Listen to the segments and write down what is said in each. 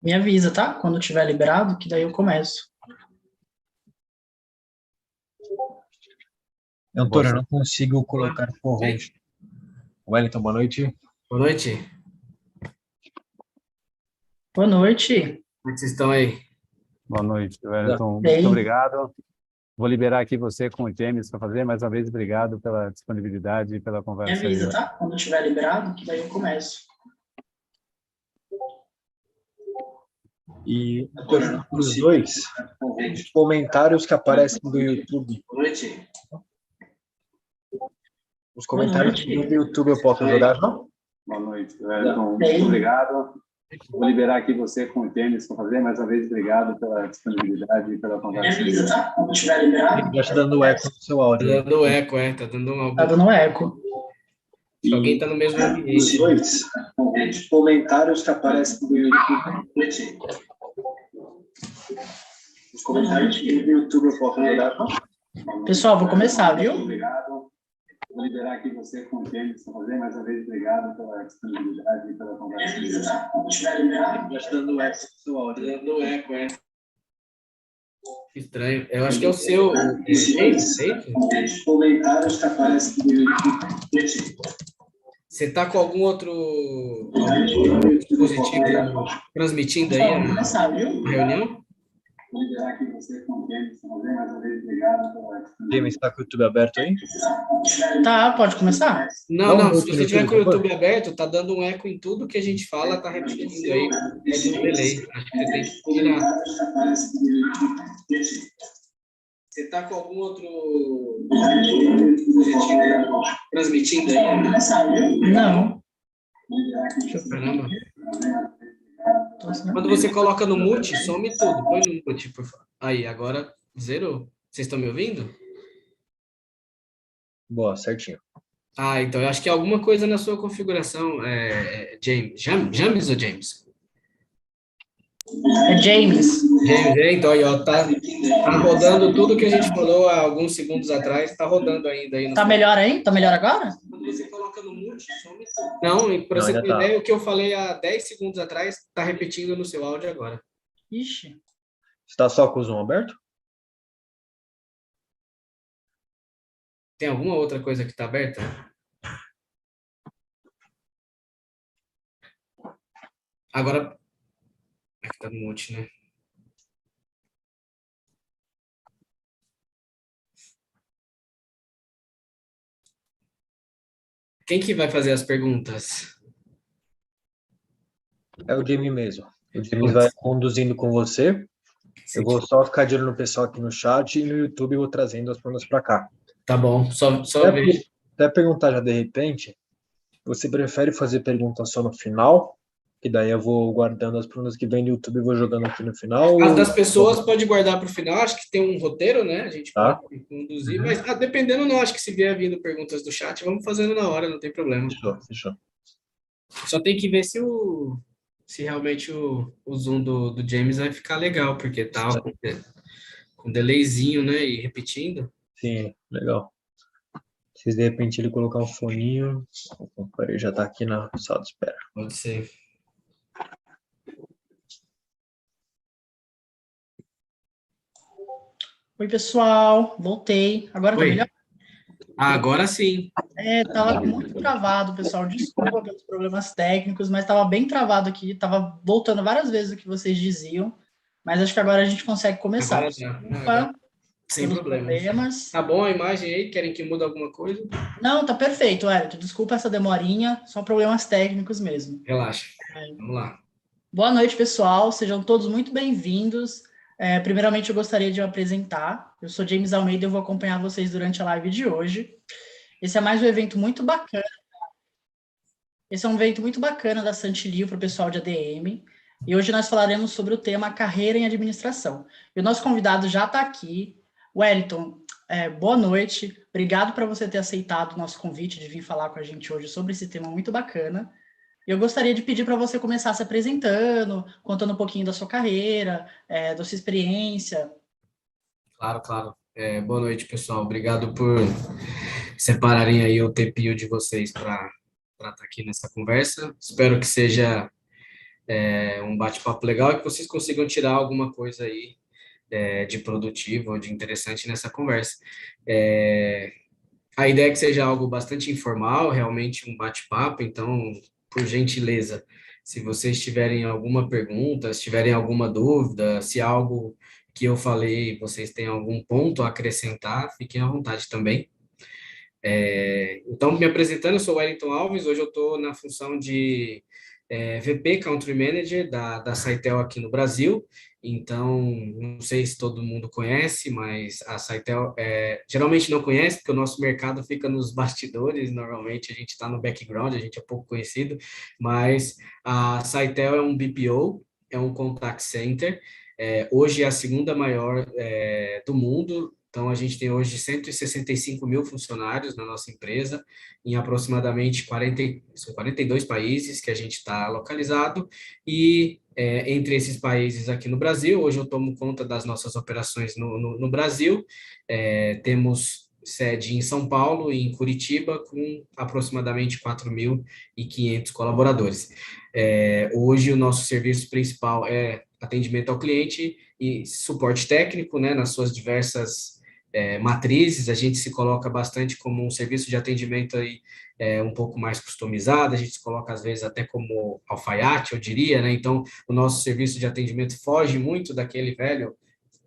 Me avisa, tá? Quando tiver liberado, que daí eu começo. Antônio, eu não consigo colocar co-host. Wellington, boa noite. Boa noite. Boa noite. Como é que vocês estão aí? Boa noite, Wellington. Bem. Muito obrigado. Vou liberar aqui você com o James para fazer. Mais uma vez, obrigado pela disponibilidade e pela Me conversa. avisa, Aí. tá? Quando tiver liberado, que daí eu começo. E, Antônio, os dois, os comentários que aparecem do YouTube. Boa noite. Os comentários do YouTube eu posso jogar, não? Boa noite, Wellington. Bem. Muito obrigado. Vou liberar aqui você com o James para fazer. Mais uma vez, obrigado pela disponibilidade e pela Me conversa. avisa, tá? Quando tiver liberado. Já está dando eco no seu Tá áudio. dando eco, tá dando Tá dando eco. Alguém tá no mesmo Os ambiente. dois, os comentários que aparecem do YouTube. Os comentários do YouTube eu posso jogar, não? Pessoal, vou começar, viu? Obrigado. Vou liberar aqui você com o James para fazer. Mais uma vez, obrigado pela disponibilidade e pela Me conversa. avisa, tá? Quando tiver liberado. Já está dando eco no seu Tá áudio. dando eco, Que estranho. Eu acho que é o seu. Os comentários que aparecem do YouTube. Você tá com algum outro dispositivo transmitindo aí Pessoal, vou a começar, viu? reunião? Vou liberar aqui você com o James para fazer. Mais uma vez, obrigado pela disponibilidade. James, está com o YouTube aberto aí? Tá, pode começar? Não, Vamos se no você tiver YouTube, com o por favor. YouTube aberto, tá dando um eco em tudo que a gente fala, tá repetindo aí, é de um delay. Acho que você tem que tirar. Você tá com algum outro dispositivo transmitindo aí? Vou começar, viu? Não. Caramba. Tô assinando. Quando você coloca no mute, some tudo. Põe no mute, por favor. Aí, agora zerou. Vocês estão me ouvindo? Boa, certinho. Ah, então eu acho que é alguma coisa na sua configuração, James. James ou James? É James. James, então aí, ó, tá rodando tudo que a gente falou há alguns segundos atrás, tá rodando ainda aí. Tá melhor aí? Tá melhor agora? Quando você coloca no mute, some tudo. Não, e para Não, você ainda ter tá. ideia, o que eu falei há 10 segundos atrás, tá repetindo no seu áudio agora. Ixi. Você está só com o Zoom aberto? Tem alguma outra coisa que tá aberta? Agora, é que tá no mute, né? Quem que vai fazer as perguntas? É o Jamie mesmo. O Jamie vai conduzindo com você. Eu vou só ficar de olho no pessoal aqui no chat e no YouTube eu vou trazendo as perguntas para cá. Tá bom, só Até, ver. até perguntar já de repente, você prefere fazer pergunta só no final? Que daí eu vou guardando as perguntas que vem do YouTube e vou jogando aqui no final? As das pessoas pode guardar para o final, acho que tem um roteiro, né? A gente Tá. pode conduzir, mas dependendo, não, acho que se vier vindo perguntas do chat, vamos fazendo na hora, não tem problema. Fechou. Só tem que ver se realmente o zoom do James vai ficar legal, porque tá com delayzinho, né? E repetindo. Sim, legal. Se de repente ele colocar um foninho, ele já tá aqui na sala de espera. Pode ser. Oi, pessoal. Voltei. Agora tá Oi. melhor? Agora sim. Tava muito travado, pessoal. Desculpa pelos problemas técnicos, mas tava bem travado aqui. Tava voltando várias vezes o que vocês diziam. Mas acho que agora a gente consegue começar. Agora dá. Desculpa Sem pelos problemas. problemas. Tá bom a imagem aí? Querem que mude alguma coisa? Não, tá perfeito, Wellington. Desculpa essa demorinha. Só problemas técnicos mesmo. Relaxa. Vamos lá. Boa noite, pessoal. Sejam todos muito bem-vindos. Primeiramente, eu gostaria de me apresentar. Eu sou James Almeida e eu vou acompanhar vocês durante a live de hoje. Esse é mais um evento muito bacana. Esse é um evento muito bacana da Santilio para o pessoal de ADM. E hoje nós falaremos sobre o tema carreira em administração. E o nosso convidado já está aqui. Wellington, boa noite. Obrigado por você ter aceitado o nosso convite de vir falar com a gente hoje sobre esse tema muito bacana. Eu gostaria de pedir para você começar se apresentando, contando um pouquinho da sua carreira, da sua experiência. Claro. Boa noite, pessoal. Obrigado por separarem aí o tempinho de vocês para estar aqui nessa conversa. Espero que seja um bate-papo legal e que vocês consigam tirar alguma coisa aí de produtivo ou de interessante nessa conversa. A ideia é que seja algo bastante informal, realmente um bate-papo, então, por gentileza, se vocês tiverem alguma pergunta, se tiverem alguma dúvida, se algo que eu falei, vocês têm algum ponto a acrescentar, fiquem à vontade também. Então, me apresentando, eu sou o Wellington Alves, hoje eu estou na função de VP Country Manager da Saitel aqui no Brasil. Então, não sei se todo mundo conhece, mas a Saitel geralmente não conhece, porque o nosso mercado fica nos bastidores, normalmente a gente está no background, a gente é pouco conhecido, mas a Saitel é um BPO, é um contact center, hoje é a segunda maior do mundo. Então, a gente tem hoje 165 mil funcionários na nossa empresa, em aproximadamente 42 países que a gente está localizado, e entre esses países aqui no Brasil, hoje eu tomo conta das nossas operações no Brasil, temos sede em São Paulo e em Curitiba, com aproximadamente 4.500 colaboradores. Hoje, o nosso serviço principal é atendimento ao cliente e suporte técnico, né, nas suas diversas matrizes. A gente se coloca bastante como um serviço de atendimento aí, um pouco mais customizado, a gente se coloca às vezes até como alfaiate, eu diria, né? Então, o nosso serviço de atendimento foge muito daquele velho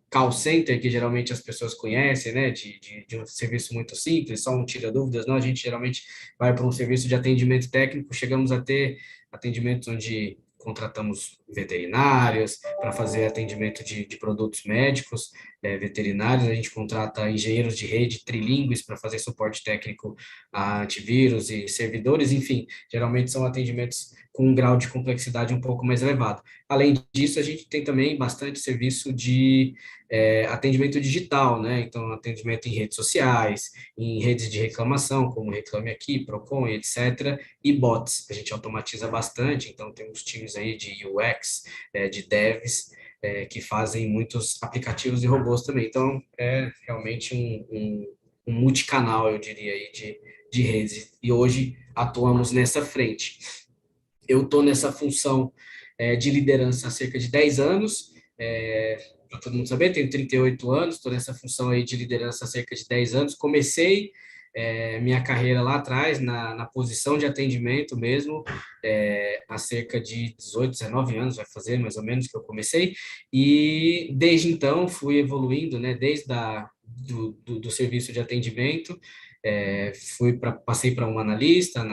call center que geralmente as pessoas conhecem, né? De um serviço muito simples, só um tira dúvidas. Não, a gente geralmente vai para um serviço de atendimento técnico, chegamos a ter atendimentos onde contratamos veterinários para fazer atendimento de produtos médicos, veterinários, a gente contrata engenheiros de rede trilíngues para fazer suporte técnico a antivírus e servidores, enfim, geralmente são atendimentos com um grau de complexidade um pouco mais elevado. Além disso, a gente tem também bastante serviço de atendimento digital, né? Então, atendimento em redes sociais, em redes de reclamação, como Reclame Aqui, Procon, etc., e bots, a gente automatiza bastante, então temos times aí de UX, de devs, que fazem muitos aplicativos e robôs também. Então, é realmente um multicanal, eu diria, aí, de redes, e hoje atuamos nessa frente. Eu estou nessa função de liderança há cerca de 10 anos, para todo mundo saber, tenho 38 anos, estou nessa função aí de liderança há cerca de 10 anos. Comecei minha carreira lá atrás, na posição de atendimento mesmo, há cerca de 18, 19 anos, vai fazer mais ou menos que eu comecei, e desde então fui evoluindo, né, desde do serviço de atendimento, passei para um analista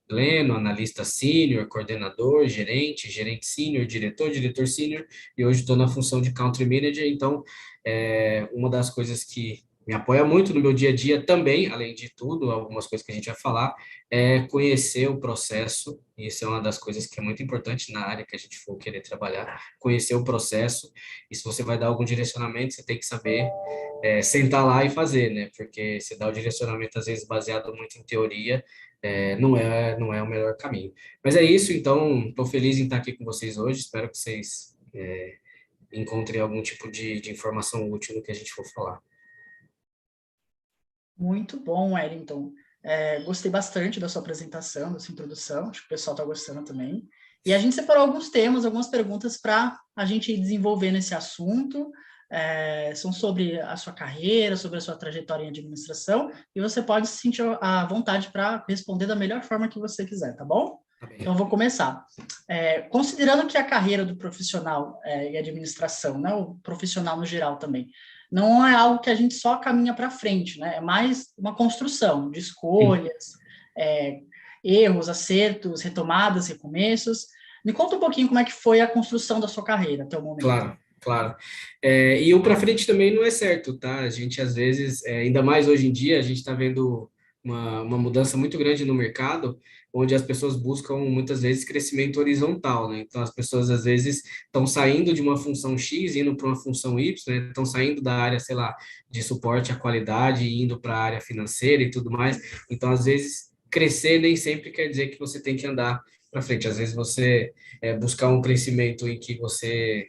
pleno, analista sênior, coordenador, gerente sênior, diretor sênior, e hoje estou na função de country manager. Então, uma das coisas que me apoia muito no meu dia a dia também, além de tudo, algumas coisas que a gente vai falar, é conhecer o processo. Isso é uma das coisas que é muito importante na área que a gente for querer trabalhar, conhecer o processo, e se você vai dar algum direcionamento, você tem que saber sentar lá e fazer, né? Porque se dá o direcionamento, às vezes, baseado muito em teoria, não é o melhor caminho. Mas é isso, então, estou feliz em estar aqui com vocês hoje, espero que vocês encontrem algum tipo de informação útil no que a gente for falar. Muito bom, Wellington. Gostei bastante da sua apresentação, da sua introdução, acho que o pessoal está gostando também. E a gente separou alguns temas, algumas perguntas para a gente ir desenvolvendo esse assunto. São sobre a sua carreira, sobre a sua trajetória em administração, e você pode se sentir à vontade para responder da melhor forma que você quiser, tá bom? Tá bem. Então, eu vou começar. Considerando que a carreira do profissional em administração, né, o profissional no geral também, não é algo que a gente só caminha para frente, né? É mais uma construção de escolhas, erros, acertos, retomadas, recomeços. Me conta um pouquinho como é que foi a construção da sua carreira até o momento. Claro. E o para frente também não é certo, tá? A gente, às vezes, ainda mais hoje em dia, a gente está vendo uma mudança muito grande no mercado, onde as pessoas buscam, muitas vezes, crescimento horizontal, né? Então, as pessoas, às vezes, estão saindo de uma função X, indo para uma função Y, né? Estão saindo da área, sei lá, de suporte à qualidade, indo para a área financeira e tudo mais. Então, às vezes, crescer nem sempre quer dizer que você tem que andar para frente. Às vezes, você buscar um crescimento em que você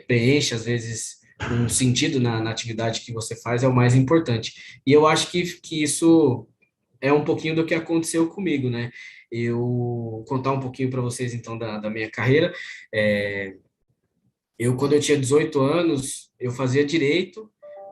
preenche, às vezes, um sentido na atividade que você faz é o mais importante. E eu acho que isso é um pouquinho do que aconteceu comigo, né? eu contar um pouquinho para vocês, então, da minha carreira. Quando eu tinha 18 anos, eu fazia Direito.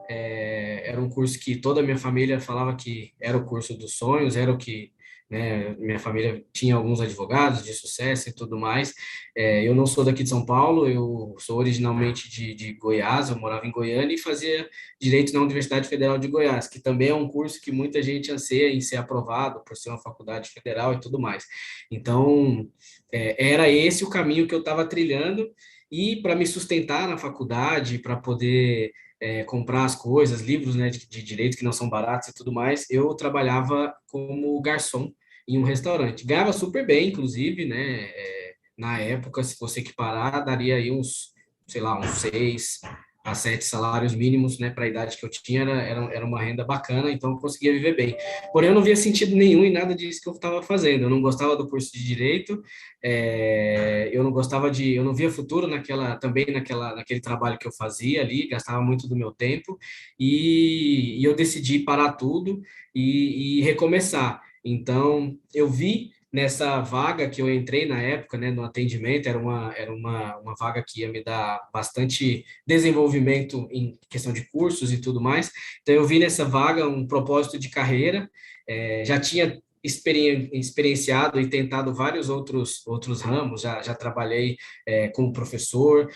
Era um curso que toda a minha família falava que era o curso dos sonhos, era o que, né, minha família tinha alguns advogados de sucesso e tudo mais. Eu não sou daqui de São Paulo, eu sou originalmente de Goiás, eu morava em Goiânia e fazia Direito na Universidade Federal de Goiás, que também é um curso que muita gente anseia em ser aprovado por ser uma faculdade federal e tudo mais. Então, era esse o caminho que eu estava trilhando, e para me sustentar na faculdade, para poder comprar as coisas, livros, né, de direito que não são baratos e tudo mais, eu trabalhava como garçom em um restaurante. Ganhava super bem, inclusive, né? Na época, se você equiparar, daria aí uns, sei lá, uns 6 a 7 salários mínimos, né? Para a idade que eu tinha, era uma renda bacana, então eu conseguia viver bem. Porém, eu não via sentido nenhum em nada disso que eu estava fazendo. Eu não gostava do curso de Direito, eu não via futuro naquele trabalho que eu fazia ali, gastava muito do meu tempo, e eu decidi parar tudo e recomeçar. Então, eu vi nessa vaga que eu entrei na época, né, no atendimento, era uma vaga que ia me dar bastante desenvolvimento em questão de cursos e tudo mais. Então, eu vi nessa vaga um propósito de carreira, já tinha experienciado e tentado vários outros ramos, já trabalhei como professor,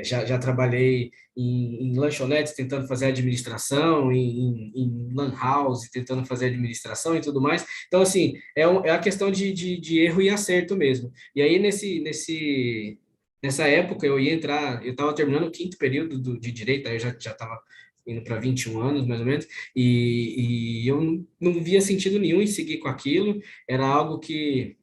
já trabalhei em lanchonetes tentando fazer administração, em lan house tentando fazer administração e tudo mais. Então, assim, é a questão de erro e acerto mesmo. E aí, nessa época, eu estava terminando o quinto período de Direito, aí eu já estava indo para 21 anos, mais ou menos, e eu não via sentido nenhum em seguir com aquilo. Era algo que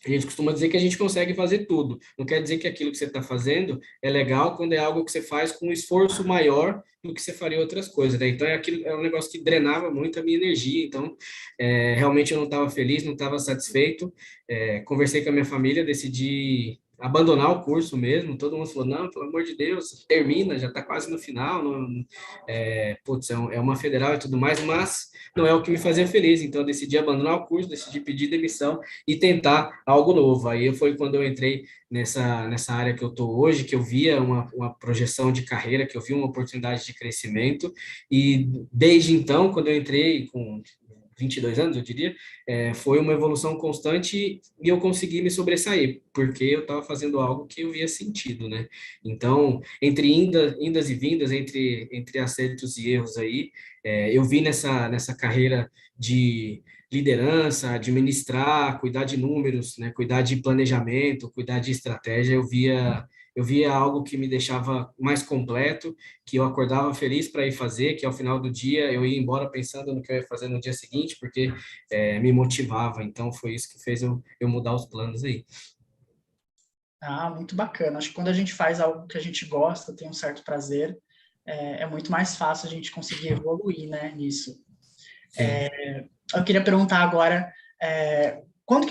a gente costuma dizer que a gente consegue fazer tudo. Não quer dizer que aquilo que você está fazendo é legal quando é algo que você faz com um esforço maior do que você faria outras coisas, né? Então, é um negócio que drenava muito a minha energia. Então, realmente eu não estava feliz, não estava satisfeito. Conversei com a minha família, decidi abandonar o curso mesmo. Todo mundo falou, não, pelo amor de Deus, termina, já está quase no final. Não, putz, é uma federal e tudo mais, mas não é o que me fazia feliz. Então, eu decidi abandonar o curso, decidi pedir demissão e tentar algo novo. Aí foi quando eu entrei nessa área que eu estou hoje, que eu via uma projeção de carreira, que eu vi uma oportunidade de crescimento, e desde então, quando eu entrei com 22 anos, eu diria, foi uma evolução constante e eu consegui me sobressair, porque eu estava fazendo algo que eu via sentido, né? Então, entre indas e vindas, entre acertos e erros aí, eu vi nessa carreira de liderança, administrar, cuidar de números, né, cuidar de planejamento, cuidar de estratégia, eu via algo que me deixava mais completo, que eu acordava feliz para ir fazer, que ao final do dia eu ia embora pensando no que eu ia fazer no dia seguinte, porque me motivava. Então foi isso que fez eu mudar os planos aí. Ah, muito bacana. Acho que quando a gente faz algo que a gente gosta, tem um certo prazer, é muito mais fácil a gente conseguir evoluir, né, nisso. Eu queria perguntar agora, quando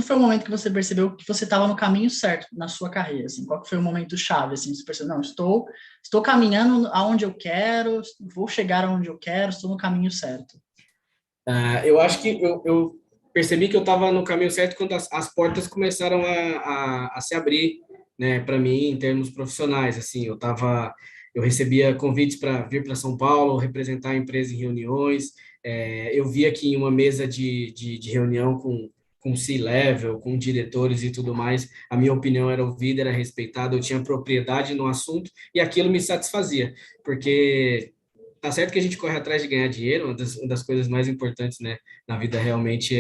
foi o momento que você percebeu que você estava no caminho certo na sua carreira? Assim, qual que foi o momento chave? Assim, você percebeu, não, estou caminhando aonde eu quero, vou chegar aonde eu quero, estou no caminho certo. Eu acho que eu percebi que eu estava no caminho certo quando as portas começaram a se abrir, né, para mim, em termos profissionais. Assim, eu recebia convites para vir para São Paulo, representar a empresa em reuniões. Eu via que em uma mesa de reunião com C-level, com diretores e tudo mais, a minha opinião era ouvida, era respeitada, eu tinha propriedade no assunto e aquilo me satisfazia, porque tá certo que a gente corre atrás de ganhar dinheiro, uma das coisas mais importantes, né, na vida realmente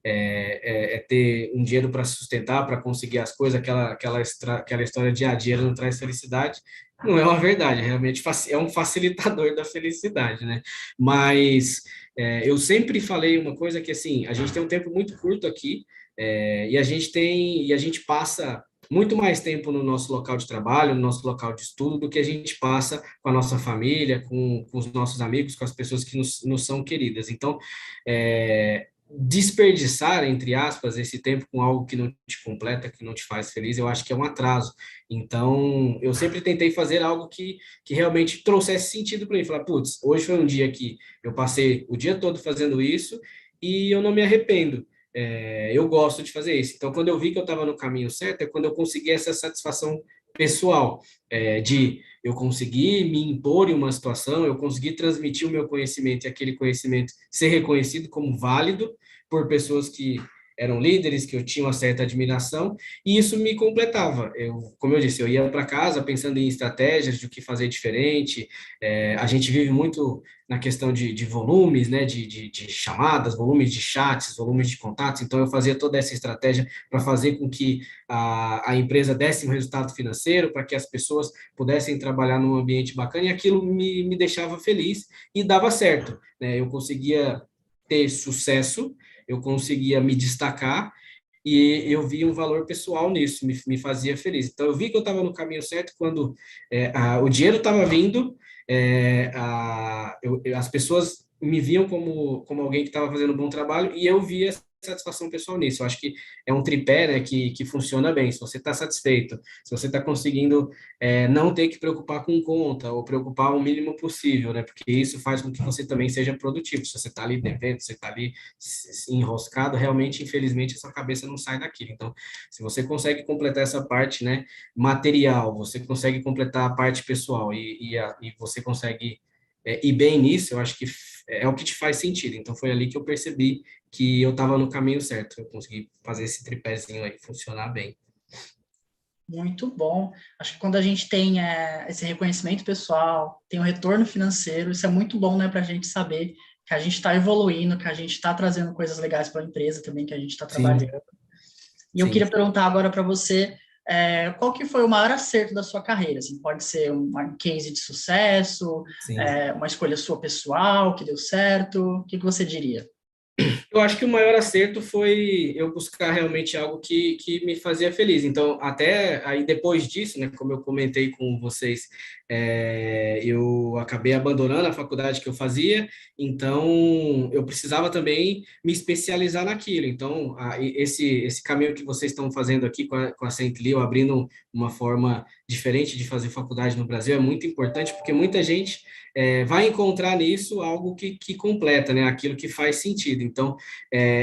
é ter um dinheiro para sustentar, para conseguir as coisas, aquela história de dinheiro não traz felicidade. Não é uma verdade, realmente é um facilitador da felicidade, né? Mas eu sempre falei uma coisa que, assim, a gente tem um tempo muito curto aqui, e a gente passa muito mais tempo no nosso local de trabalho, no nosso local de estudo, do que a gente passa com a nossa família, com os nossos amigos, com as pessoas que nos são queridas. Então, desperdiçar, entre aspas, esse tempo com algo que não te completa, que não te faz feliz, eu acho que é um atraso. Então, eu sempre tentei fazer algo que realmente trouxesse sentido para mim. Falar, putz, hoje foi um dia que eu passei o dia todo fazendo isso e eu não me arrependo. eu gosto de fazer isso. Então, quando eu vi que eu estava no caminho certo, é quando eu consegui essa satisfação pessoal, de eu conseguir me impor em uma situação, eu conseguir transmitir o meu conhecimento e aquele conhecimento ser reconhecido como válido por pessoas que eram líderes, que eu tinha uma certa admiração, e isso me completava. Como eu disse, eu ia para casa pensando em estratégias de o que fazer diferente. A gente vive muito na questão de volumes, né, de chamadas, volumes de chats, volumes de contatos, então eu fazia toda essa estratégia para fazer com que a empresa desse um resultado financeiro, para que as pessoas pudessem trabalhar num ambiente bacana, e aquilo me deixava feliz e dava certo, né? Eu conseguia ter sucesso, eu conseguia me destacar, e eu vi um valor pessoal nisso, me fazia feliz. Então, eu vi que eu estava no caminho certo quando o dinheiro estava vindo, as pessoas me viam como alguém que estava fazendo um bom trabalho, e eu via satisfação pessoal nisso. Eu acho que é um tripé, né, que funciona bem. Se você está satisfeito, se você está conseguindo não ter que preocupar com conta, ou preocupar o mínimo possível, né, porque isso faz com que você também seja produtivo. Se você está ali devendo, você está ali enroscado, realmente, infelizmente, a sua cabeça não sai daquilo. Então, se você consegue completar essa parte, né, material, você consegue completar a parte pessoal e você consegue ir bem nisso, eu acho que é o que te faz sentido. Então, foi ali que eu percebi que eu estava no caminho certo. Eu consegui fazer esse tripézinho aí funcionar bem. Muito bom. Acho que quando a gente tem esse reconhecimento pessoal, tem o retorno financeiro, isso é muito bom, né, para a gente saber que a gente está evoluindo, que a gente está trazendo coisas legais para a empresa também, que a gente está trabalhando. E eu queria perguntar agora para você, qual que foi o maior acerto da sua carreira? Assim, pode ser um case de sucesso, uma escolha sua pessoal que deu certo, o que você diria? Eu acho que o maior acerto foi eu buscar realmente algo que me fazia feliz. Então, até aí depois disso, né, como eu comentei com vocês, eu acabei abandonando a faculdade que eu fazia, então eu precisava também me especializar naquilo. Então, esse caminho que vocês estão fazendo aqui com a Saint Leo, abrindo uma forma diferente de fazer faculdade no Brasil, é muito importante, porque muita gente vai encontrar nisso algo que completa, né, aquilo que faz sentido. Então,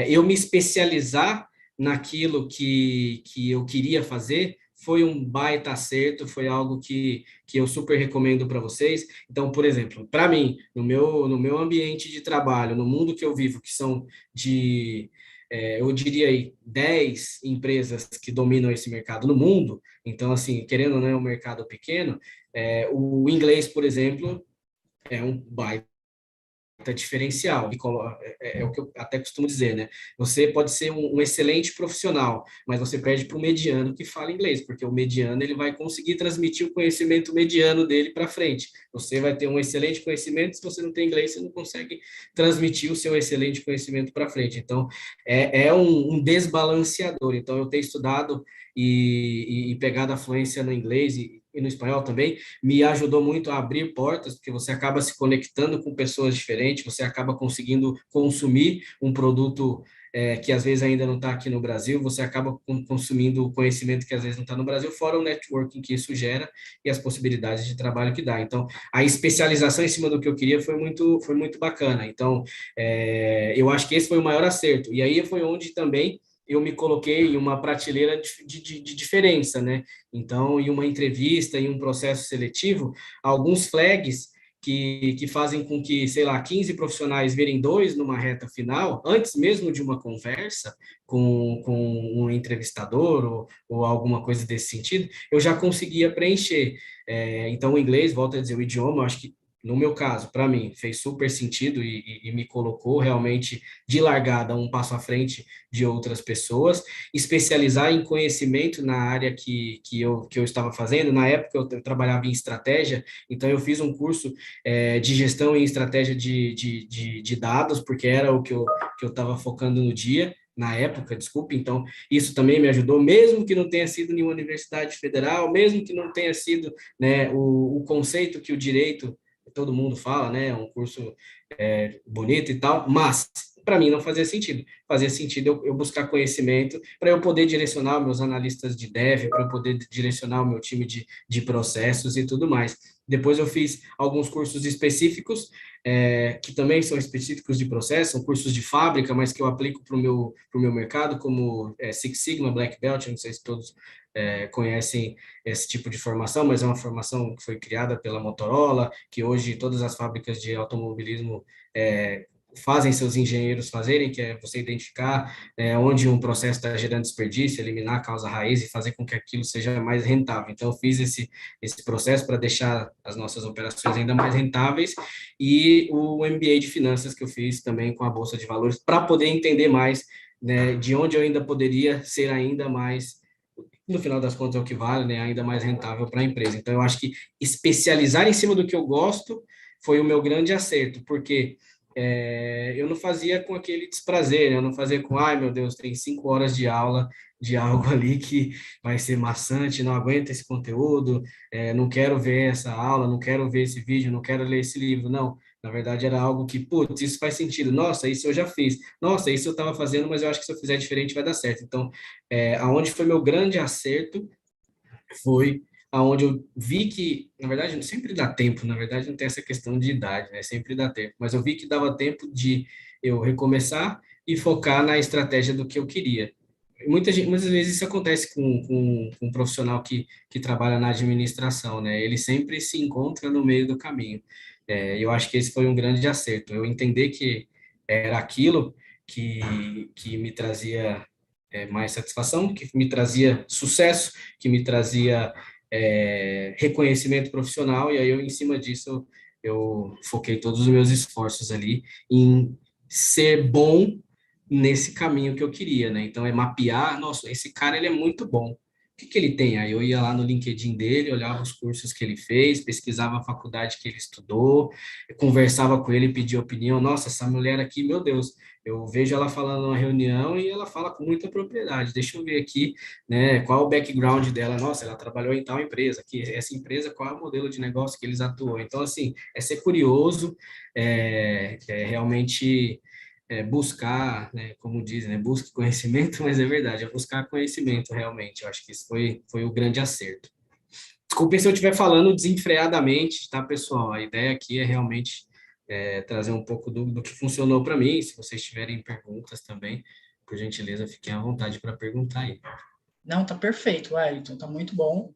eu me especializar naquilo que eu queria fazer foi um baita acerto, foi algo que eu super recomendo para vocês. Então, por exemplo, para mim, no meu ambiente de trabalho, no mundo que eu vivo, que são eu diria aí, 10 empresas que dominam esse mercado no mundo, então, assim, querendo ou não, é um mercado pequeno, o inglês, por exemplo, é um baita diferencial. É o que eu até costumo dizer, né? Você pode ser um excelente profissional, mas você perde para o mediano que fala inglês, porque o mediano ele vai conseguir transmitir o conhecimento mediano dele para frente. Você vai ter um excelente conhecimento, se você não tem inglês, você não consegue transmitir o seu excelente conhecimento para frente. Então, é um desbalanceador. Então, eu tenho estudado e pegado a fluência no inglês e no espanhol também, me ajudou muito a abrir portas, porque você acaba se conectando com pessoas diferentes, você acaba conseguindo consumir um produto que às vezes ainda não está aqui no Brasil, você acaba consumindo conhecimento que às vezes não está no Brasil, fora o networking que isso gera e as possibilidades de trabalho que dá. Então, a especialização em cima do que eu queria foi muito bacana. Então, eu acho que esse foi o maior acerto. E aí foi onde também eu me coloquei em uma prateleira de diferença, né? Então, em uma entrevista, em um processo seletivo, alguns flags que fazem com que, sei lá, 15 profissionais virem 2 numa reta final, antes mesmo de uma conversa com um entrevistador ou alguma coisa desse sentido, eu já conseguia preencher. Então, o inglês, volto a dizer, o idioma, eu acho que no meu caso, para mim, fez super sentido e me colocou realmente de largada um passo à frente de outras pessoas, especializar em conhecimento na área que eu estava fazendo. Na época, eu trabalhava em estratégia, então eu fiz um curso de gestão em estratégia de dados, porque era o que eu estava focando no dia, na época, desculpe, então isso também me ajudou, mesmo que não tenha sido em uma universidade federal, mesmo que não tenha sido, né, o conceito que o direito todo mundo fala, né? É um curso bonito e tal, mas para mim não fazia sentido. Fazia sentido eu buscar conhecimento para eu poder direcionar meus analistas de dev, para eu poder direcionar o meu time de processos e tudo mais. Depois eu fiz alguns cursos específicos, que também são específicos de processo, são cursos de fábrica, mas que eu aplico para o meu mercado, como Six Sigma, Black Belt, não sei se todos conhecem esse tipo de formação, mas é uma formação que foi criada pela Motorola, que hoje todas as fábricas de automobilismo fazem seus engenheiros fazerem, que é você identificar onde um processo está gerando desperdício, eliminar a causa raiz e fazer com que aquilo seja mais rentável. Então, eu fiz esse processo para deixar as nossas operações ainda mais rentáveis, e o MBA de Finanças que eu fiz também com a Bolsa de Valores, para poder entender mais, né, de onde eu ainda poderia ser ainda mais, no final das contas é o que vale, né, ainda mais rentável para a empresa. Então, eu acho que especializar em cima do que eu gosto foi o meu grande acerto, porque eu não fazia com aquele desprazer, né? Eu não fazia com, ai meu Deus, tem 5 horas de aula de algo ali que vai ser maçante, não aguento esse conteúdo, não quero ver essa aula, não quero ver esse vídeo, não quero ler esse livro, não. Na verdade, era algo que, putz, isso faz sentido, nossa, isso eu já fiz, nossa, isso eu estava fazendo, mas eu acho que se eu fizer diferente vai dar certo. Então, aonde foi meu grande acerto foi aonde eu vi que, na verdade, sempre dá tempo, na verdade não tem essa questão de idade, né? Sempre dá tempo, mas eu vi que dava tempo de eu recomeçar e focar na estratégia do que eu queria. Muitas vezes isso acontece com um profissional que trabalha na administração, né? Ele sempre se encontra no meio do caminho. Eu acho que esse foi um grande acerto, eu entender que era aquilo que me trazia mais satisfação, que me trazia sucesso, que me trazia reconhecimento profissional, e aí eu, em cima disso, eu foquei todos os meus esforços ali em ser bom nesse caminho que eu queria, né? Então, mapear, nossa, esse cara, ele é muito bom. O que que ele tem? Aí eu ia lá no LinkedIn dele, olhava os cursos que ele fez, pesquisava a faculdade que ele estudou, conversava com ele, pedia opinião. Nossa, essa mulher aqui, meu Deus, eu vejo ela falando numa reunião e ela fala com muita propriedade. Deixa eu ver aqui, né, qual o background dela. Nossa, ela trabalhou em tal empresa. Que essa empresa, qual é o modelo de negócio que eles atuam? Então, assim, é ser curioso, realmente buscar, né, como dizem, né, busque conhecimento, mas é verdade, é buscar conhecimento realmente. Eu acho que isso foi o grande acerto. Desculpe se eu estiver falando desenfreadamente, tá, pessoal? A ideia aqui é realmente trazer um pouco do que funcionou para mim. Se vocês tiverem perguntas também, por gentileza, fiquem à vontade para perguntar aí. Não, tá perfeito, Wellington, tá muito bom.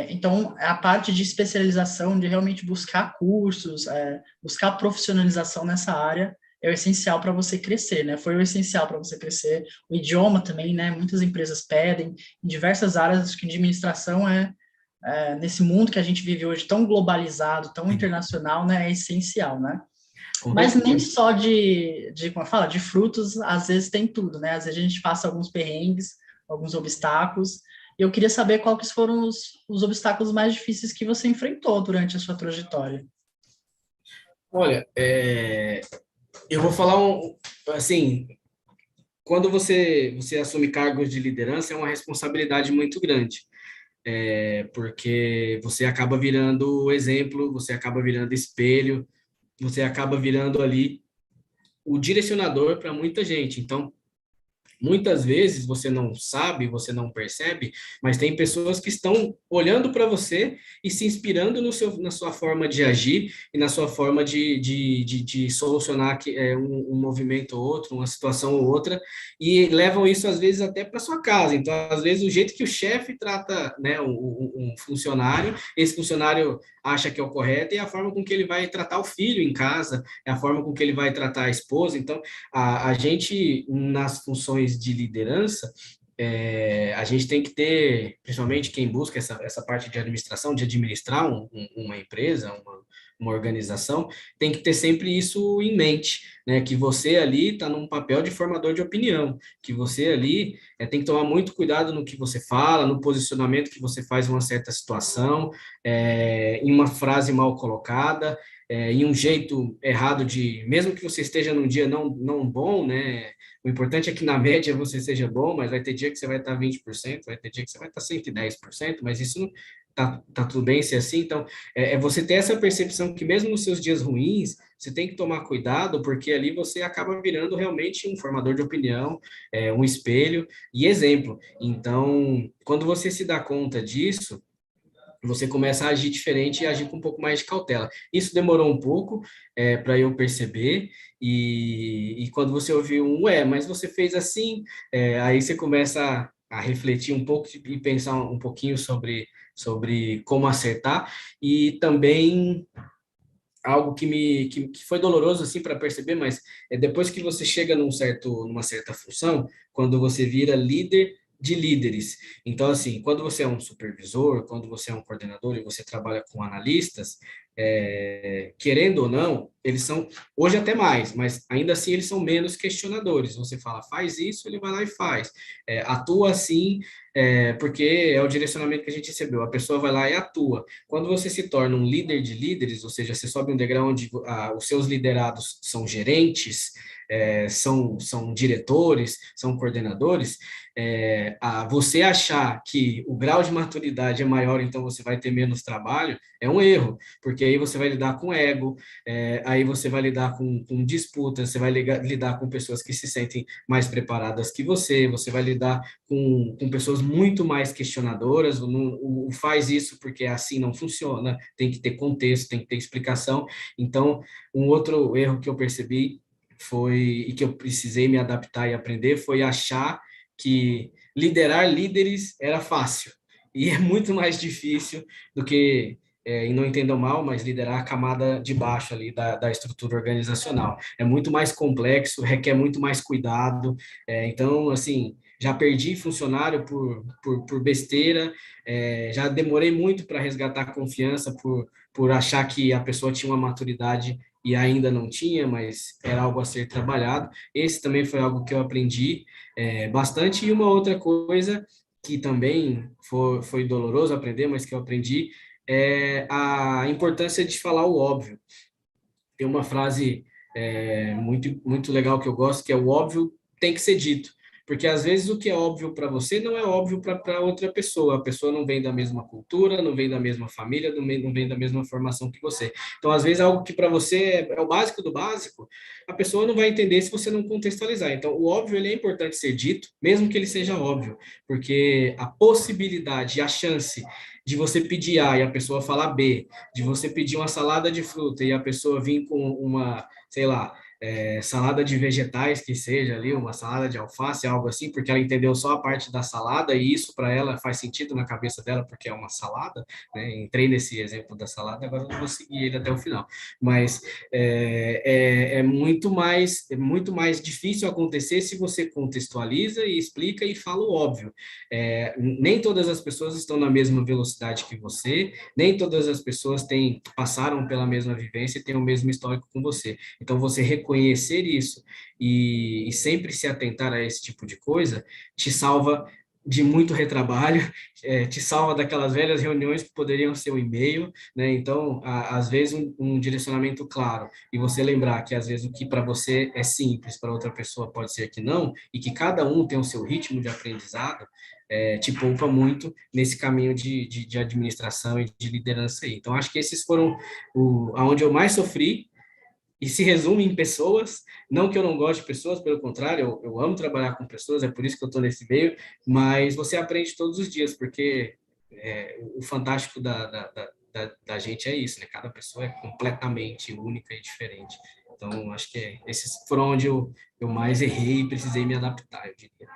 Então, a parte de especialização, de realmente buscar cursos, buscar profissionalização nessa área, é o essencial para você crescer, né? Foi o essencial para você crescer. O idioma também, né? Muitas empresas pedem, em diversas áreas, acho que administração nesse mundo que a gente vive hoje, tão globalizado, tão internacional, né? É essencial, né? Mas nem só como fala, de frutos, às vezes tem tudo, né? Às vezes a gente passa alguns perrengues, alguns obstáculos. E eu queria saber quais foram os obstáculos mais difíceis que você enfrentou durante a sua trajetória. Olha, eu vou falar assim, quando você assume cargos de liderança, é uma responsabilidade muito grande. Porque você acaba virando exemplo, você acaba virando espelho, você acaba virando ali o direcionador para muita gente. Então, muitas vezes você não sabe, você não percebe, mas tem pessoas que estão olhando para você e se inspirando na sua forma de agir e na sua forma de solucionar um movimento ou outro, uma situação ou outra, e levam isso às vezes até para sua casa. Então, às vezes, o jeito que o chefe trata, né, um funcionário, esse funcionário acha que é o correto, e a forma com que ele vai tratar o filho em casa, é a forma com que ele vai tratar a esposa. Então, a gente, nas funções de liderança, a gente tem que ter, principalmente quem busca essa parte de administração, de administrar uma empresa, uma organização, tem que ter sempre isso em mente, né? Que você ali está num papel de formador de opinião, que você ali tem que tomar muito cuidado no que você fala, no posicionamento que você faz em uma certa situação, em uma frase mal colocada, em um jeito errado mesmo que você esteja num dia não bom, né? O importante é que na média você seja bom, mas vai ter dia que você vai estar 20%, vai ter dia que você vai estar 110%, mas isso não tá tudo bem ser assim. Então, você ter essa percepção que mesmo nos seus dias ruins, você tem que tomar cuidado, porque ali você acaba virando realmente um formador de opinião, um espelho e exemplo. Então, quando você se dá conta disso, você começa a agir diferente e agir com um pouco mais de cautela. Isso demorou um pouco para eu perceber, e quando você ouviu mas você fez assim, aí você começa a refletir um pouco e pensar um pouquinho sobre como acertar, e também algo que foi doloroso assim para perceber, mas depois que você chega numa certa função, quando você vira líder de líderes. Então, assim, quando você é um supervisor, quando você é um coordenador e você trabalha com analistas, querendo ou não, eles são, hoje até mais, mas ainda assim eles são menos questionadores. Você fala, faz isso, ele vai lá e faz. Atua assim, porque é o direcionamento que a gente recebeu. A pessoa vai lá e atua. Quando você se torna um líder de líderes, ou seja, você sobe um degrau onde os seus liderados são gerentes, são diretores, são coordenadores, você achar que o grau de maturidade é maior, então você vai ter menos trabalho, é um erro, porque aí você vai lidar com ego, aí você vai lidar com disputas, você vai lidar com pessoas que se sentem mais preparadas que você vai lidar com pessoas muito mais questionadoras, faz isso porque assim não funciona, tem que ter contexto, tem que ter explicação. Então, um outro erro que eu percebi e que eu precisei me adaptar e aprender foi achar que liderar líderes era fácil, e é muito mais difícil do que e não entendam mal, mas liderar a camada de baixo ali da estrutura organizacional. É muito mais complexo, requer muito mais cuidado. Então, assim, já perdi funcionário por besteira, já demorei muito para resgatar a confiança por achar que a pessoa tinha uma maturidade e ainda não tinha, mas era algo a ser trabalhado. Esse também foi algo que eu aprendi bastante. E uma outra coisa que também foi doloroso aprender, mas que eu aprendi, é a importância de falar o óbvio. Tem uma frase muito, muito legal que eu gosto, que é: o óbvio tem que ser dito. Porque às vezes o que é óbvio para você não é óbvio para outra pessoa. A pessoa não vem da mesma cultura, não vem da mesma família, não vem da mesma formação que você. Então, às vezes, algo que para você é o básico do básico, a pessoa não vai entender se você não contextualizar. Então, o óbvio ele é importante ser dito, mesmo que ele seja óbvio, porque a possibilidade, a chance de você pedir A e a pessoa falar B, de você pedir uma salada de fruta e a pessoa vir com uma, sei lá, salada de vegetais, que seja ali, uma salada de alface, algo assim, porque ela entendeu só a parte da salada, e isso para ela faz sentido na cabeça dela, porque é uma salada, né? Entrei nesse exemplo da salada, agora eu vou seguir ele até o final. Mas é muito mais difícil acontecer se você contextualiza e explica e fala o óbvio. Nem todas as pessoas estão na mesma velocidade que você, nem todas as pessoas passaram pela mesma vivência e têm o mesmo histórico com você. Então, você reconhecer isso e sempre se atentar a esse tipo de coisa te salva de muito retrabalho, te salva daquelas velhas reuniões que poderiam ser um e-mail, né? Então, às vezes, um direcionamento claro, e você lembrar que, às vezes, o que para você é simples, para outra pessoa pode ser que não, e que cada um tem o seu ritmo de aprendizado, te poupa muito nesse caminho de administração e de liderança aí. Então, acho que esses foram aonde eu mais sofri, e se resume em pessoas. Não que eu não goste de pessoas, pelo contrário, eu amo trabalhar com pessoas, é por isso que eu estou nesse meio, mas você aprende todos os dias, porque o fantástico da gente é isso, né? Cada pessoa é completamente única e diferente. Então, acho que esses foram onde eu mais errei e precisei me adaptar, eu diria.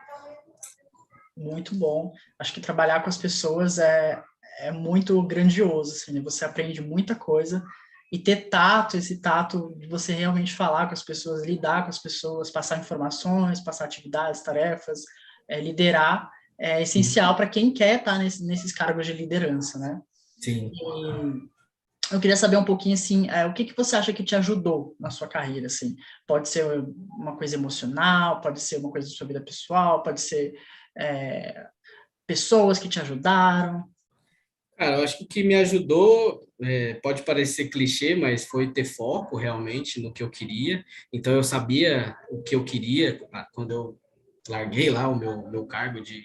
Muito bom. Acho que trabalhar com as pessoas é muito grandioso, assim, né? Você aprende muita coisa, e ter tato, esse tato de você realmente falar com as pessoas, lidar com as pessoas, passar informações, passar atividades, tarefas, liderar, é essencial para quem quer estar nesses cargos de liderança, né? Sim. E eu queria saber um pouquinho, assim, o que você acha que te ajudou na sua carreira, assim? Pode ser uma coisa emocional, pode ser uma coisa da sua vida pessoal, pode ser pessoas que te ajudaram. Cara, eu acho que o que me ajudou, pode parecer clichê, mas foi ter foco realmente no que eu queria. Então, eu sabia o que eu queria quando eu larguei lá o meu cargo de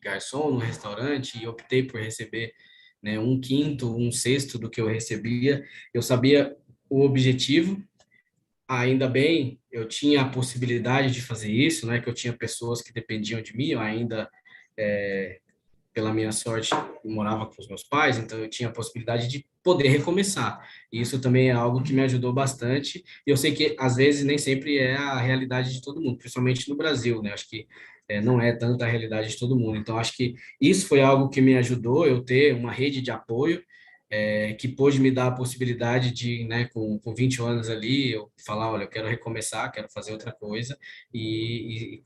garçom no restaurante e optei por receber, né, um quinto, um sexto do que eu recebia. Eu sabia o objetivo. Ainda bem, eu tinha a possibilidade de fazer isso, né? Que eu tinha pessoas que dependiam de mim. Eu ainda pela minha sorte, eu morava com os meus pais, então eu tinha a possibilidade de poder recomeçar. E isso também é algo que me ajudou bastante. E eu sei que, às vezes, nem sempre é a realidade de todo mundo, principalmente no Brasil, né? Acho que não é tanta a realidade de todo mundo. Então, acho que isso foi algo que me ajudou, eu ter uma rede de apoio, que pôde me dar a possibilidade de, né, com 20 anos ali, eu falar, olha, eu quero recomeçar, quero fazer outra coisa e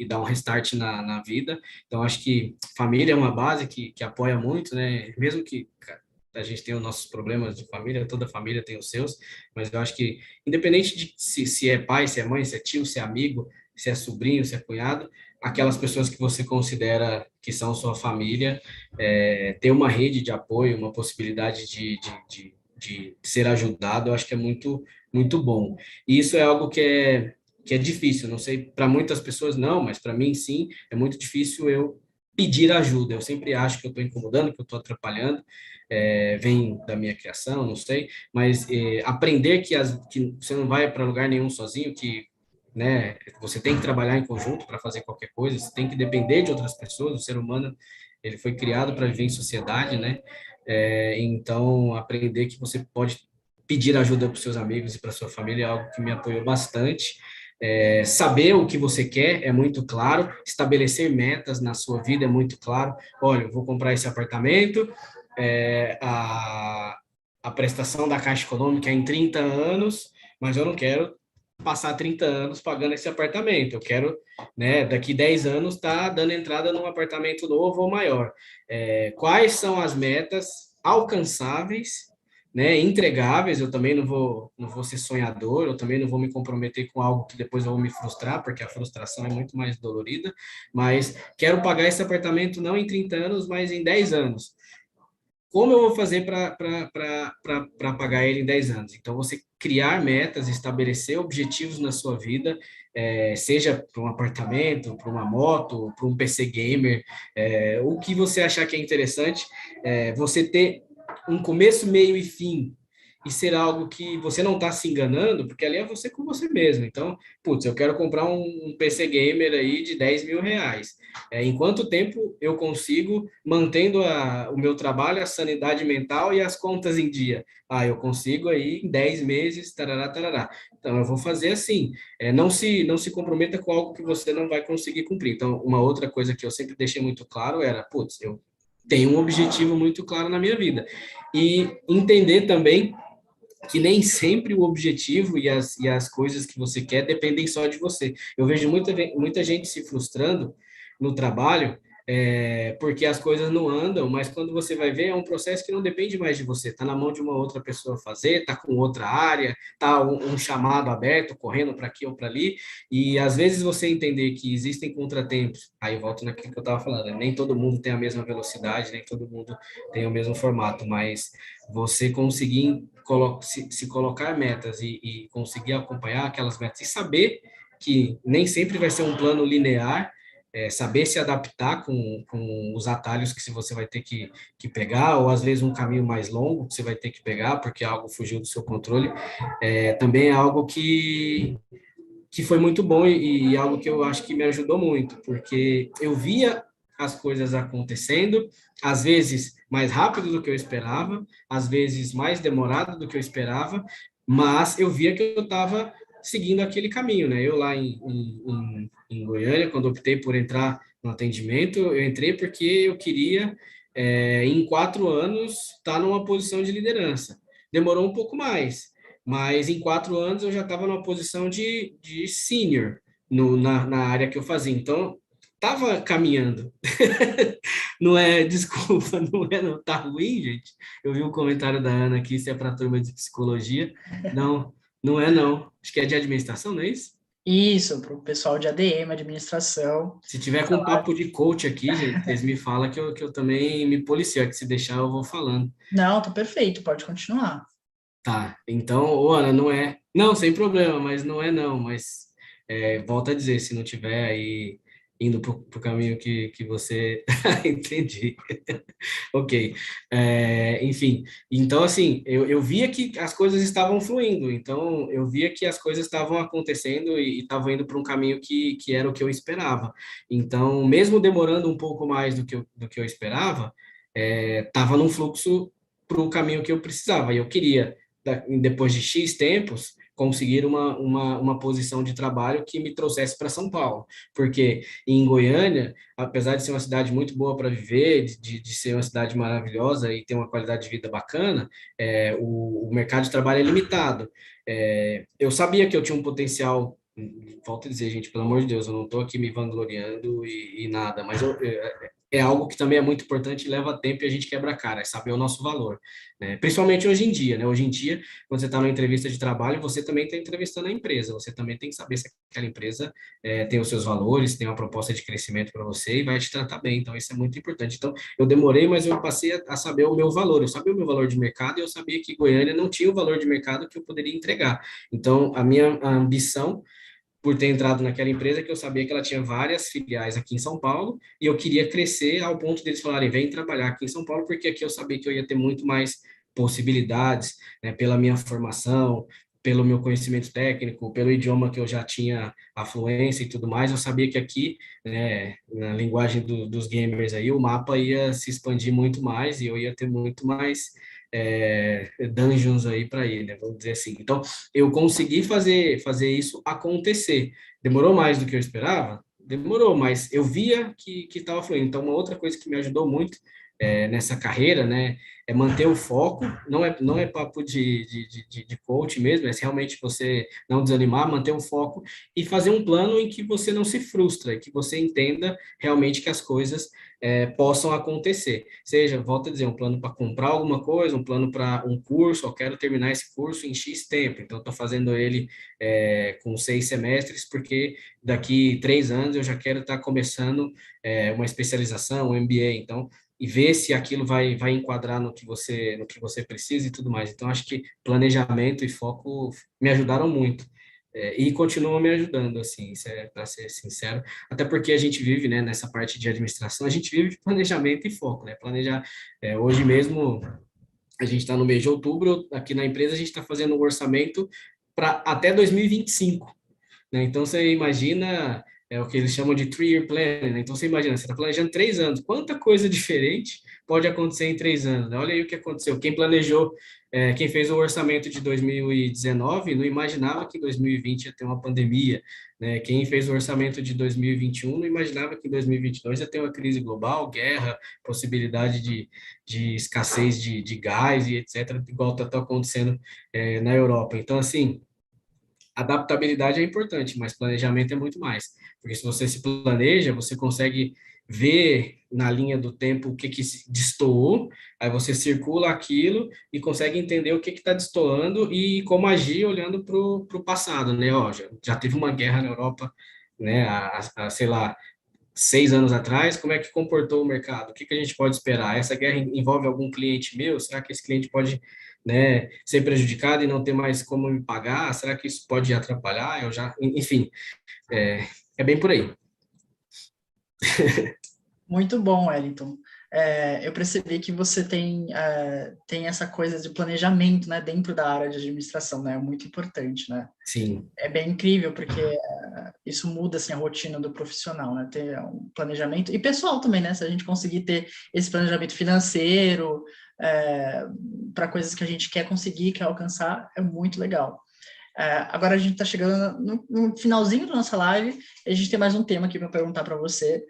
dar um restart na vida. Então, acho que família é uma base que apoia muito, né? Mesmo que a gente tenha os nossos problemas de família, toda família tem os seus, mas eu acho que, independente de se é pai, se é mãe, se é tio, se é amigo, se é sobrinho, se é cunhado, aquelas pessoas que você considera que são sua família, ter uma rede de apoio, uma possibilidade de ser ajudado, eu acho que é muito, muito bom. E isso é algo que é difícil, não sei, para muitas pessoas não, mas para mim sim, é muito difícil eu pedir ajuda. Eu sempre acho que eu estou incomodando, que eu estou atrapalhando, vem da minha criação, não sei, mas aprender que você não vai para lugar nenhum sozinho, que, né, você tem que trabalhar em conjunto para fazer qualquer coisa, você tem que depender de outras pessoas. O ser humano, ele foi criado para viver em sociedade, né? Então, aprender que você pode pedir ajuda para os seus amigos e para sua família é algo que me apoiou bastante. Saber o que você quer é muito claro, estabelecer metas na sua vida é muito claro. Olha, eu vou comprar esse apartamento, a prestação da Caixa Econômica é em 30 anos, mas eu não quero passar 30 anos pagando esse apartamento. Eu quero, né, daqui 10 anos estar dando entrada num apartamento novo ou maior. Quais são as metas alcançáveis, né, entregáveis? Eu também não vou ser sonhador, eu também não vou me comprometer com algo que depois eu vou me frustrar, porque a frustração é muito mais dolorida, mas quero pagar esse apartamento não em 30 anos, mas em 10 anos. Como eu vou fazer para pagar ele em 10 anos? Então, você criar metas, estabelecer objetivos na sua vida, seja para um apartamento, para uma moto, para um PC gamer, o que você achar que é interessante, você ter um começo, meio e fim, e ser algo que você não está se enganando, porque ali é você com você mesmo. Então, putz, eu quero comprar um PC gamer aí de 10 mil reais. Em quanto tempo eu consigo, mantendo o meu trabalho, a sanidade mental e as contas em dia? Eu consigo aí em 10 meses, tarará, tarará. Então, eu vou fazer assim. Não se comprometa com algo que você não vai conseguir cumprir. Então, uma outra coisa que eu sempre deixei muito claro era, putz, eu tenho um objetivo muito claro na minha vida. E entender também que nem sempre o objetivo e as coisas que você quer dependem só de você. Eu vejo muita gente se frustrando no trabalho, porque as coisas não andam, mas quando você vai ver, é um processo que não depende mais de você, está na mão de uma outra pessoa fazer, está com outra área, está um chamado aberto, correndo para aqui ou para ali, e às vezes você entender que existem contratempos, aí eu volto naquilo que eu estava falando, né? Nem todo mundo tem a mesma velocidade, nem todo mundo tem o mesmo formato, mas você conseguir se colocar metas e conseguir acompanhar aquelas metas e saber que nem sempre vai ser um plano linear, saber se adaptar com os atalhos que você vai ter que pegar, ou às vezes um caminho mais longo que você vai ter que pegar, porque algo fugiu do seu controle, também é algo que foi muito bom e algo que eu acho que me ajudou muito, porque eu via as coisas acontecendo, às vezes mais rápido do que eu esperava, às vezes mais demorado do que eu esperava, mas eu via que eu estava seguindo aquele caminho, né? Eu lá em Goiânia, quando optei por entrar no atendimento, eu entrei porque eu queria, em 4 anos, estar numa posição de liderança. Demorou um pouco mais, mas em 4 anos eu já estava numa posição de senior na área que eu fazia. Então, estava caminhando. Não é, desculpa, não tá ruim, gente. Eu vi um comentário da Ana aqui, se é para a turma de psicologia. Não, não é não. Acho que é de administração, não é isso? Isso, para o pessoal de ADM, administração. Se tiver com um papo de coach aqui, gente, vocês me falam que eu também me policio, que se deixar eu vou falando. Não, tá perfeito, pode continuar. Tá, então, ô Ana, não é. Não, sem problema, mas não é não, mas volto a dizer, se não tiver aí indo para o caminho que você... Entendi. Ok. Enfim, então, assim, eu via que as coisas estavam fluindo, então eu via que as coisas estavam acontecendo e estavam indo para um caminho que era o que eu esperava. Então, mesmo demorando um pouco mais do que eu esperava, estava num fluxo para o caminho que eu precisava. E eu queria, depois de X tempos, conseguir uma posição de trabalho que me trouxesse para São Paulo. Porque em Goiânia, apesar de ser uma cidade muito boa para viver, de ser uma cidade maravilhosa e ter uma qualidade de vida bacana, o mercado de trabalho é limitado. Eu sabia que eu tinha um potencial. Falta dizer, gente, pelo amor de Deus, eu não estou aqui me vangloriando e nada, mas é algo que também é muito importante e leva tempo e a gente quebra a cara, é saber o nosso valor, né? Principalmente hoje em dia, né? Hoje em dia, quando você está numa entrevista de trabalho, você também está entrevistando a empresa, você também tem que saber se aquela empresa tem os seus valores, tem uma proposta de crescimento para você e vai te tratar bem, então isso é muito importante. Então, eu demorei, mas eu passei a saber o meu valor, eu sabia o meu valor de mercado e eu sabia que Goiânia não tinha o valor de mercado que eu poderia entregar. Então, a minha ambição por ter entrado naquela empresa que eu sabia que ela tinha várias filiais aqui em São Paulo e eu queria crescer ao ponto deles falarem, vem trabalhar aqui em São Paulo, porque aqui eu sabia que eu ia ter muito mais possibilidades, né, pela minha formação, pelo meu conhecimento técnico, pelo idioma que eu já tinha a fluência e tudo mais, eu sabia que aqui, né, na linguagem dos gamers aí, o mapa ia se expandir muito mais e eu ia ter muito mais dungeons aí para ir, né, vamos dizer assim. Então, eu consegui fazer isso acontecer. Demorou mais do que eu esperava? Demorou, mas eu via que estava fluindo. Então, uma outra coisa que me ajudou muito nessa carreira, né, é manter o foco, não é papo de coach mesmo, é realmente você não desanimar, manter o foco e fazer um plano em que você não se frustra, que você entenda realmente que as coisas possam acontecer. Seja, volto a dizer, um plano para comprar alguma coisa, um plano para um curso, eu quero terminar esse curso em X tempo, então estou fazendo ele com 6 semestres, porque daqui 3 anos eu já quero estar começando uma especialização, um MBA, então e ver se aquilo vai enquadrar no que você precisa e tudo mais. Então, acho que planejamento e foco me ajudaram muito. E continuam me ajudando, assim, para ser sincero. Até porque a gente vive, né, nessa parte de administração, a gente vive de planejamento e foco, né? Planejar. Hoje mesmo, a gente está no mês de outubro, aqui na empresa, a gente está fazendo um orçamento para até 2025, né? Então, você imagina o que eles chamam de three-year planning, né? Então, você imagina, você está planejando 3 anos, quanta coisa diferente pode acontecer em 3 anos, né? Olha aí o que aconteceu. Quem planejou, quem fez o orçamento de 2019 não imaginava que em 2020 ia ter uma pandemia, né? Quem fez o orçamento de 2021 não imaginava que em 2022 ia ter uma crise global, guerra, possibilidade de escassez de gás e etc., igual está acontecendo na Europa. Então, assim, adaptabilidade é importante, mas planejamento é muito mais. Porque se você se planeja, você consegue ver na linha do tempo o que destoou, aí você circula aquilo e consegue entender o que está destoando e como agir olhando para o passado, né? Ó, já teve uma guerra na Europa, né? Sei lá, 6 anos atrás, como é que comportou o mercado? O que a gente pode esperar? Essa guerra envolve algum cliente meu? Será que esse cliente pode, né, ser prejudicado e não ter mais como me pagar? Será que isso pode atrapalhar? Enfim, é bem por aí. Muito bom, Wellington. Eu percebi que você tem essa coisa de planejamento, né, dentro da área de administração, né? É muito importante, né? Sim. É bem incrível, porque isso muda assim, a rotina do profissional, né? Ter um planejamento, e pessoal também, né? Se a gente conseguir ter esse planejamento financeiro para coisas que a gente quer conseguir, quer alcançar, é muito legal. Agora a gente está chegando no finalzinho da nossa live, e a gente tem mais um tema aqui para perguntar para você.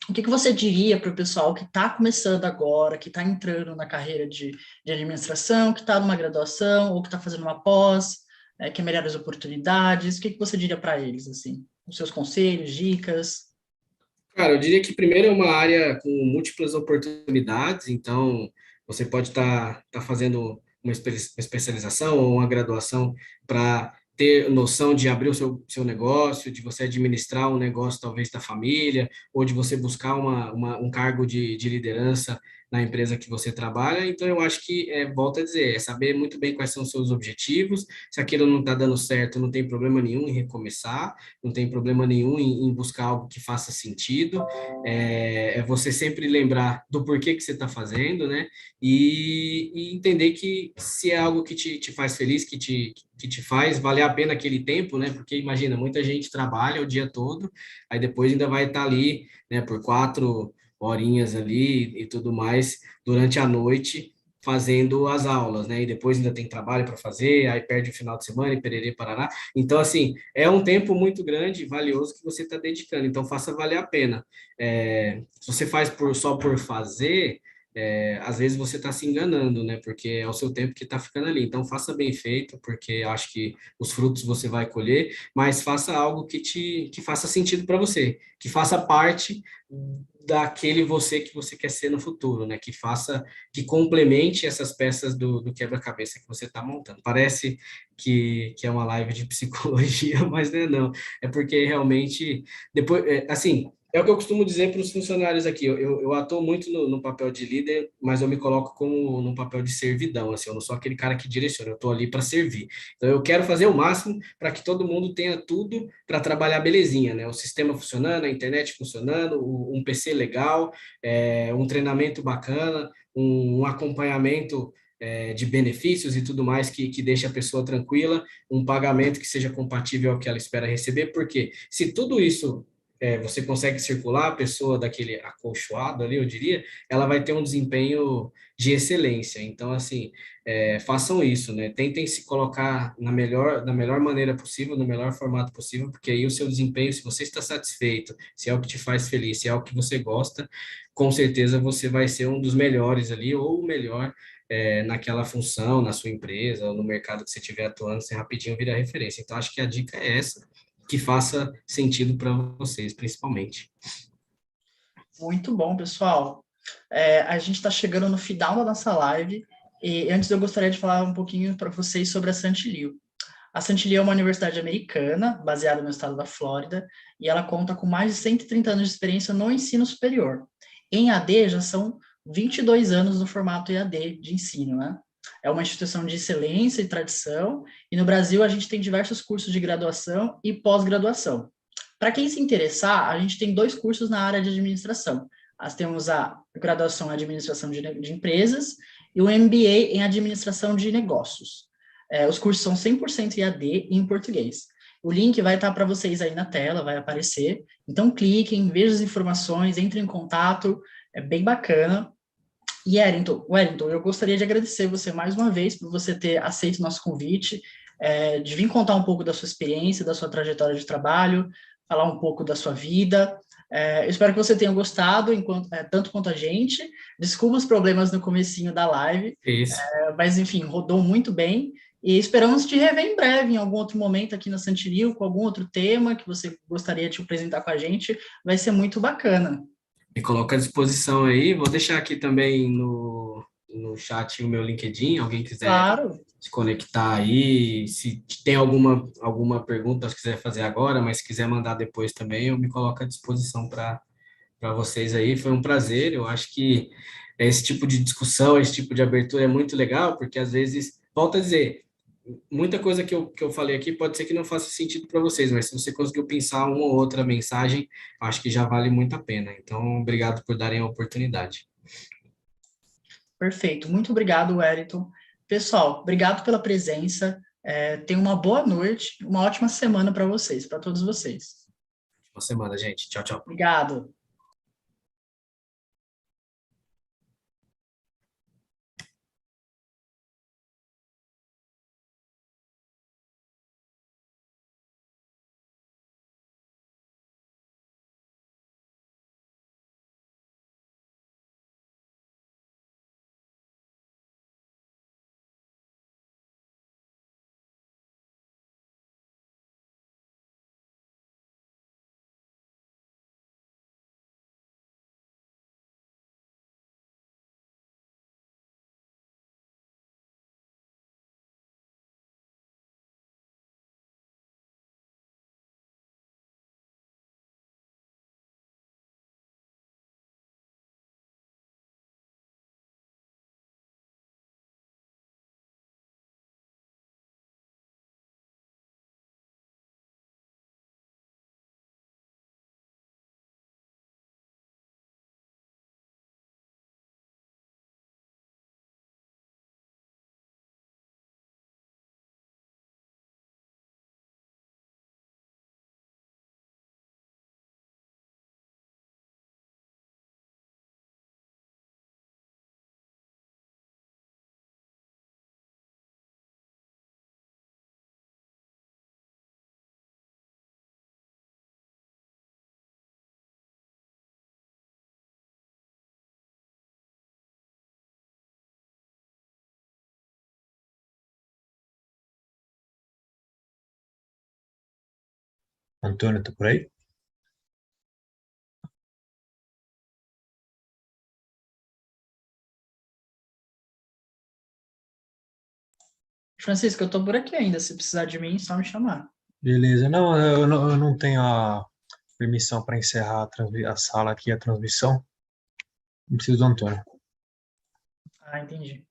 O que você diria para o pessoal que está começando agora, que está entrando na carreira de administração, que está numa graduação ou que está fazendo uma pós, quer melhores oportunidades? O que você diria para eles, assim? Os seus conselhos, dicas? Cara, eu diria que primeiro é uma área com múltiplas oportunidades, então você pode estar fazendo uma especialização ou uma graduação para ter noção de abrir o seu negócio, de você administrar um negócio talvez da família, ou de você buscar um cargo de liderança na empresa que você trabalha. Então, eu acho que, volto a dizer, é saber muito bem quais são os seus objetivos. Se aquilo não está dando certo, não tem problema nenhum em recomeçar, não tem problema nenhum em buscar algo que faça sentido. É você sempre lembrar do porquê que você está fazendo, né? E entender que se é algo que te faz feliz, que te faz valer a pena aquele tempo, né? Porque imagina, muita gente trabalha o dia todo, aí depois ainda vai estar ali, né, por 4 horinhas ali e tudo mais durante a noite fazendo as aulas, né? E depois ainda tem trabalho para fazer, aí perde o final de semana e pererê parará. Então, assim, é um tempo muito grande e valioso que você está dedicando. Então, faça valer a pena. Se você faz só por fazer, às vezes você está se enganando, né? Porque é o seu tempo que está ficando ali. Então, faça bem feito, porque acho que os frutos você vai colher, mas faça algo que faça sentido para você, que faça parte daquele você que você quer ser no futuro, né? Que complemente essas peças do quebra-cabeça que você está montando. Parece que é uma live de psicologia, mas não é não. É porque realmente, depois, assim, é o que eu costumo dizer para os funcionários aqui. Eu atuo muito no papel de líder, mas eu me coloco como no papel de servidão. Assim, eu não sou aquele cara que direciona, eu estou ali para servir. Então, eu quero fazer o máximo para que todo mundo tenha tudo para trabalhar belezinha, né? O sistema funcionando, a internet funcionando, um PC legal, um treinamento bacana, um acompanhamento de benefícios e tudo mais que deixe a pessoa tranquila, um pagamento que seja compatível ao que ela espera receber, porque se tudo isso você consegue circular a pessoa daquele acolchoado ali, eu diria, ela vai ter um desempenho de excelência. Então, assim, façam isso, né? Tentem se colocar da melhor maneira possível, no melhor formato possível, porque aí o seu desempenho, se você está satisfeito, se é o que te faz feliz, se é o que você gosta, com certeza você vai ser um dos melhores ali, ou o melhor naquela função, na sua empresa, ou no mercado que você estiver atuando, você rapidinho vira referência. Então, acho que a dica é essa, que faça sentido para vocês, principalmente. Muito bom, pessoal. A gente está chegando no final da nossa live e antes eu gostaria de falar um pouquinho para vocês sobre a Santilio. A Santilio é uma universidade americana, baseada no estado da Flórida, e ela conta com mais de 130 anos de experiência no ensino superior. Em AD, já são 22 anos no formato EAD de ensino, né? É uma instituição de excelência e tradição, e no Brasil a gente tem diversos cursos de graduação e pós-graduação. Para quem se interessar, a gente tem 2 cursos na área de administração. Nós temos a graduação em administração de empresas e o MBA em administração de negócios. Os cursos são 100% EAD e em português. O link vai estar para vocês aí na tela, vai aparecer. Então, cliquem, vejam as informações, entrem em contato, é bem bacana. E Wellington, eu gostaria de agradecer você mais uma vez por você ter aceito o nosso convite, de vir contar um pouco da sua experiência, da sua trajetória de trabalho, falar um pouco da sua vida. Eu espero que você tenha gostado, tanto quanto a gente. Desculpa os problemas no comecinho da live, Isso. mas enfim, rodou muito bem. E esperamos te rever em breve, em algum outro momento aqui na Santilil, com algum outro tema que você gostaria de apresentar com a gente. Vai ser muito bacana. Me coloca à disposição aí. Vou deixar aqui também no chat o meu LinkedIn. Alguém quiser Claro. se conectar aí. Se tem alguma pergunta, se quiser fazer agora, mas se quiser mandar depois também, eu me coloco à disposição para vocês aí. Foi um prazer. Eu acho que esse tipo de discussão, esse tipo de abertura é muito legal, porque às vezes, volto a dizer, muita coisa que eu falei aqui pode ser que não faça sentido para vocês, mas se você conseguiu pensar uma ou outra mensagem, acho que já vale muito a pena. Então, obrigado por darem a oportunidade. Perfeito. Muito obrigado, Wellington. Pessoal, obrigado pela presença. Tenha uma boa noite, uma ótima semana para vocês, para todos vocês. Boa semana, gente. Tchau, tchau. Obrigado. Antônio, tá por aí? Francisco, eu tô por aqui ainda. Se precisar de mim, é só me chamar. Beleza. Não, eu não tenho a permissão para encerrar a sala aqui, a transmissão. Não preciso do Antônio. Ah, entendi.